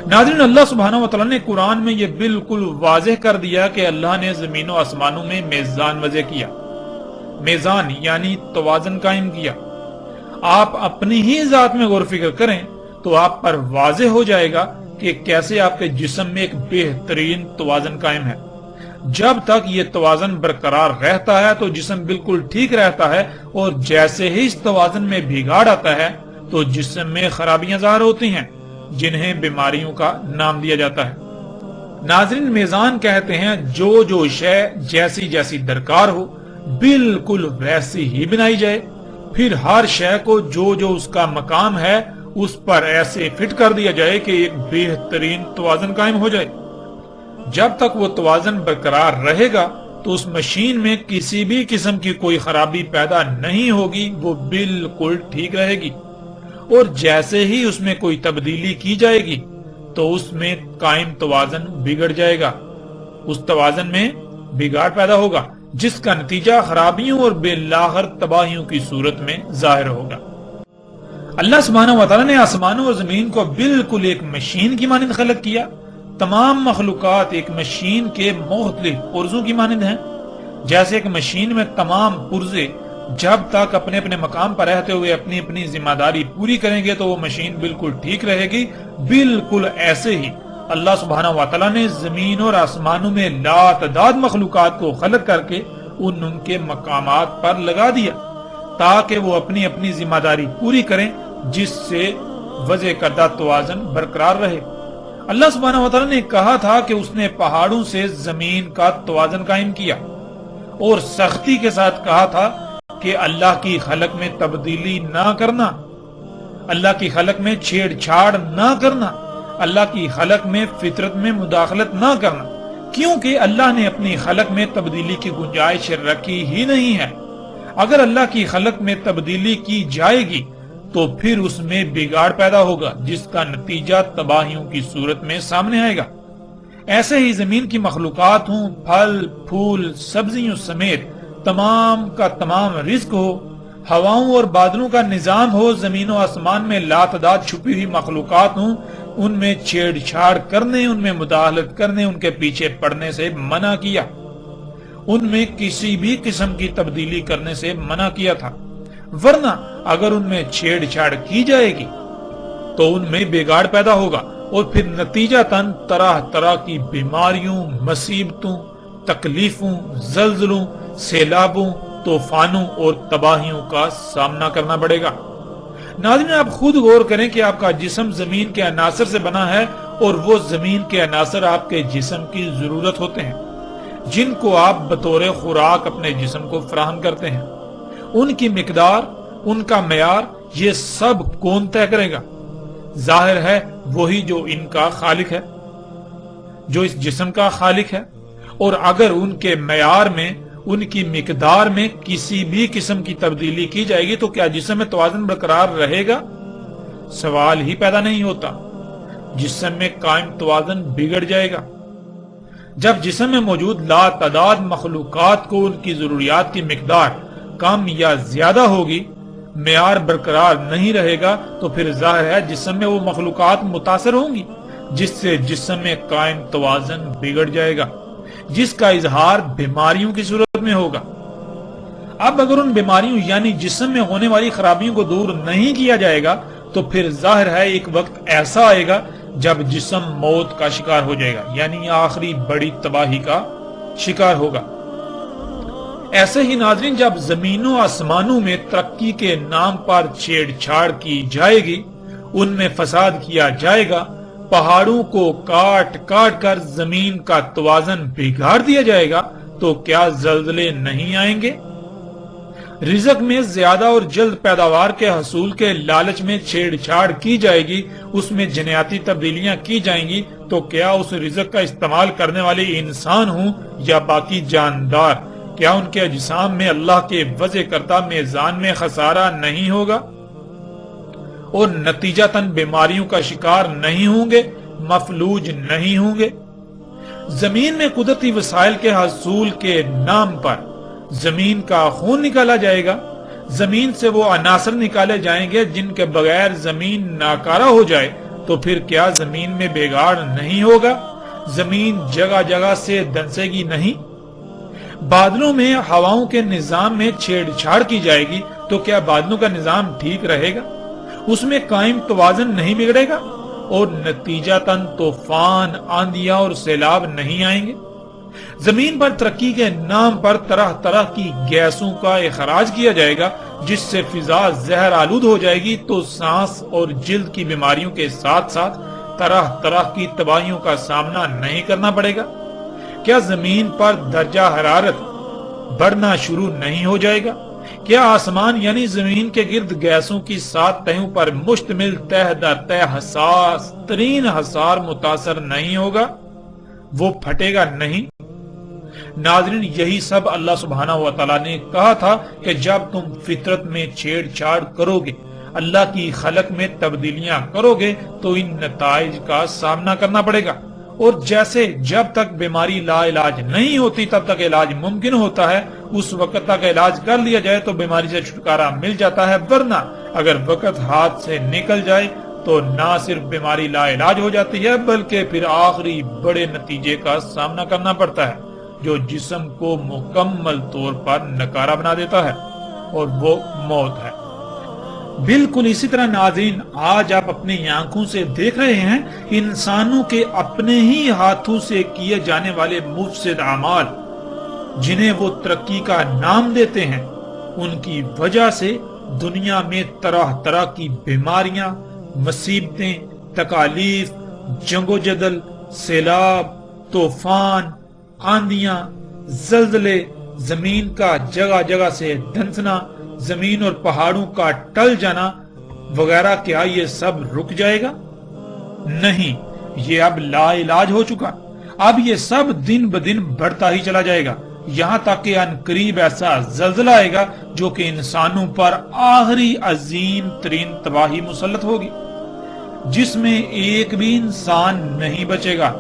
ناظرین، اللہ سبحانہ و تعالیٰ نے قرآن میں یہ بالکل واضح کر دیا کہ اللہ نے زمین و آسمانوں میں میزان وضع کیا، میزان یعنی توازن قائم کیا۔ آپ اپنی ہی ذات میں غور و فکر کریں تو آپ پر واضح ہو جائے گا کہ کیسے آپ کے جسم میں ایک بہترین توازن قائم ہے۔ جب تک یہ توازن برقرار رہتا ہے تو جسم بالکل ٹھیک رہتا ہے، اور جیسے ہی اس توازن میں بگاڑ آتا ہے تو جسم میں خرابیاں ظاہر ہوتی ہیں، جنہیں بیماریوں کا نام دیا جاتا ہے۔ ناظرین، میزان کہتے ہیں جو شے جیسی جیسی درکار ہو بالکل ویسی ہی بنائی جائے، پھر ہر شے کو جو اس کا مقام ہے اس پر ایسے فٹ کر دیا جائے کہ ایک بہترین توازن قائم ہو جائے۔ جب تک وہ توازن برقرار رہے گا تو اس مشین میں کسی بھی قسم کی کوئی خرابی پیدا نہیں ہوگی، وہ بالکل ٹھیک رہے گی۔ اور جیسے ہی اس میں کوئی تبدیلی کی جائے گی تو اس میں قائم توازن بگڑ جائے گا، اس توازن میں بگاڑ پیدا ہوگا، جس کا نتیجہ خرابیوں اور بالآخر تباہیوں کی صورت میں ظاہر ہوگا۔ اللہ سبحانہ و تعالیٰ نے آسمانوں اور زمین کو بالکل ایک مشین کی مانند خلق کیا۔ تمام مخلوقات ایک مشین کے مختلف پرزوں کی مانند ہیں۔ جیسے ایک مشین میں تمام پرزے جب تک اپنے اپنے مقام پر رہتے ہوئے اپنی اپنی ذمہ داری پوری کریں گے تو وہ مشین بالکل ٹھیک رہے گی، بالکل ایسے ہی اللہ سبحانہ و تعالیٰ نے زمین اور آسمانوں میں لاتعداد مخلوقات کو خلق کر کے ان کے مقامات پر لگا دیا تاکہ وہ اپنی اپنی ذمہ داری پوری کریں، جس سے وضع کردہ توازن برقرار رہے۔ اللہ سبحانہ و تعالیٰ نے کہا تھا کہ اس نے پہاڑوں سے زمین کا توازن قائم کیا، اور سختی کے ساتھ کہا تھا کہ اللہ کی خلق میں تبدیلی نہ کرنا، اللہ کی خلق میں چھیڑ چھاڑ نہ کرنا، اللہ کی خلق میں فطرت میں مداخلت نہ کرنا، کیونکہ اللہ نے اپنی خلق میں تبدیلی کی گنجائش رکھی ہی نہیں ہے۔ اگر اللہ کی خلق میں تبدیلی کی جائے گی تو پھر اس میں بگاڑ پیدا ہوگا، جس کا نتیجہ تباہیوں کی صورت میں سامنے آئے گا۔ ایسے ہی زمین کی مخلوقات ہوں، پھل پھول سبزیوں سمیت تمام کا تمام رزق ہو، ہواؤں اور بادلوں کا نظام ہو، زمین و آسمان میں لاتعداد چھپی ہوئی مخلوقات ہوں، ان میں چھیڑ چھاڑ کرنے، ان میں مداخلت کرنے، ان کے پیچھے پڑنے سے منع کیا، ان میں کسی بھی قسم کی تبدیلی کرنے سے منع کیا تھا، ورنہ اگر ان میں چھیڑ چھاڑ کی جائے گی تو ان میں بگاڑ پیدا ہوگا، اور پھر نتیجتاً طرح طرح کی بیماریوں، مصیبتوں، تکلیفوں، زلزلوں، سیلابوں، طوفانوں اور تباہیوں کا سامنا کرنا پڑے گا۔ ناظرین، آپ خود غور کریں کہ آپ کا جسم زمین کے عناصر سے بنا ہے، اور وہ زمین کے عناصر آپ کے جسم کی ضرورت ہوتے ہیں، جن کو آپ بطور خوراک اپنے جسم کو فراہم کرتے ہیں۔ ان کی مقدار، ان کا معیار، یہ سب کون طے کرے گا؟ ظاہر ہے وہی جو ان کا خالق ہے، جو اس جسم کا خالق ہے۔ اور اگر ان کے معیار میں، ان کی مقدار میں کسی بھی قسم کی تبدیلی کی جائے گی تو کیا جسم میں توازن برقرار رہے گا؟ سوال ہی پیدا نہیں ہوتا۔ جسم میں قائم توازن بگڑ جائے گا۔ جب جسم میں موجود لاتعداد مخلوقات کو ان کی ضروریات کی مقدار کم یا زیادہ ہوگی، معیار برقرار نہیں رہے گا، تو پھر ظاہر ہے جسم میں وہ مخلوقات متاثر ہوں گی، جس سے جسم میں قائم توازن بگڑ جائے گا، جس کا اظہار بیماریوں کی صورت میں ہوگا۔ اب اگر ان بیماریوں یعنی جسم میں ہونے والی خرابیوں کو دور نہیں کیا جائے گا تو پھر ظاہر ہے ایک وقت ایسا آئے گا جب جسم موت کا شکار ہو جائے گا، یعنی آخری بڑی تباہی کا شکار ہوگا۔ ایسے ہی ناظرین، جب زمین و آسمانوں میں ترقی کے نام پر چھیڑ چھاڑ کی جائے گی، ان میں فساد کیا جائے گا، پہاڑوں کو کاٹ کاٹ کر زمین کا توازن بگاڑ دیا جائے گا، تو کیا زلزلے نہیں آئیں گے؟ رزق میں زیادہ اور جلد پیداوار کے حصول کے لالچ میں چھیڑ چھاڑ کی جائے گی، اس میں جنیاتی تبدیلیاں کی جائیں گی، تو کیا اس رزق کا استعمال کرنے والے انسان ہوں یا باقی جاندار، کیا ان کے اجسام میں اللہ کے وضع کردہ میزان میں خسارہ نہیں ہوگا؟ اور نتیجتاً بیماریوں کا شکار نہیں ہوں گے، مفلوج نہیں ہوں گے؟ زمین میں قدرتی وسائل کے حصول کے نام پر زمین کا خون نکالا جائے گا، زمین سے وہ عناصر نکالے جائیں گے جن کے بغیر زمین ناکارہ ہو جائے، تو پھر کیا زمین میں بگاڑ نہیں ہوگا؟ زمین جگہ جگہ سے دنسے گی نہیں؟ بادلوں میں ہواؤں کے نظام میں چھیڑ چھاڑ کی جائے گی تو کیا بادلوں کا نظام ٹھیک رہے گا؟ اس میں قائم توازن نہیں بگڑے گا اور نتیجتاً طوفان، آندیاں اور سیلاب نہیں آئیں گے؟ زمین پر ترقی کے نام پر طرح طرح کی گیسوں کا اخراج کیا جائے گا جس سے فضا زہر آلود ہو جائے گی تو سانس اور جلد کی بیماریوں کے ساتھ ساتھ طرح طرح کی تباہیوں کا سامنا نہیں کرنا پڑے گا؟ کیا زمین پر درجہ حرارت بڑھنا شروع نہیں ہو جائے گا؟ کیا آسمان یعنی زمین کے گرد گیسوں کی 7 تہوں پر مشتمل تہ در تہ حساس ترین حصار متاثر نہیں ہوگا؟ وہ پھٹے گا نہیں؟ ناظرین، یہی سب اللہ سبحانہ و تعالیٰ نے کہا تھا کہ جب تم فطرت میں چھیڑ چھاڑ کرو گے، اللہ کی خلق میں تبدیلیاں کرو گے تو ان نتائج کا سامنا کرنا پڑے گا۔ اور جیسے جب تک بیماری لا علاج نہیں ہوتی تب تک علاج ممکن ہوتا ہے، اس وقت تک علاج کر لیا جائے تو بیماری سے چھٹکارا مل جاتا ہے، ورنہ اگر وقت ہاتھ سے نکل جائے تو نہ صرف بیماری لا علاج ہو جاتی ہے بلکہ پھر آخری بڑے نتیجے کا سامنا کرنا پڑتا ہے جو جسم کو مکمل طور پر نکارہ بنا دیتا ہے، اور وہ موت ہے۔ بالکل اسی طرح ناظرین، آج آپ اپنی آنکھوں سے دیکھ رہے ہیں انسانوں کے اپنے ہی ہاتھوں سے کیے جانے والے مفسد اعمال جنہیں وہ ترقی کا نام دیتے ہیں، ان کی وجہ سے دنیا میں طرح طرح کی بیماریاں، مصیبتیں، تکالیف، جنگ و جدل، سیلاب، طوفان، آندیاں، زلزلے، زمین کا جگہ جگہ سے دھنسنا، زمین اور پہاڑوں کا ٹل جانا وغیرہ، کیا یہ سب رک جائے گا؟ نہیں، یہ اب لا علاج ہو چکا۔ اب یہ سب دن بدن بڑھتا ہی چلا جائے گا، یہاں تک کہ ان قریب ایسا زلزلہ آئے گا جو کہ انسانوں پر آخری عظیم ترین تباہی مسلط ہوگی، جس میں ایک بھی انسان نہیں بچے گا۔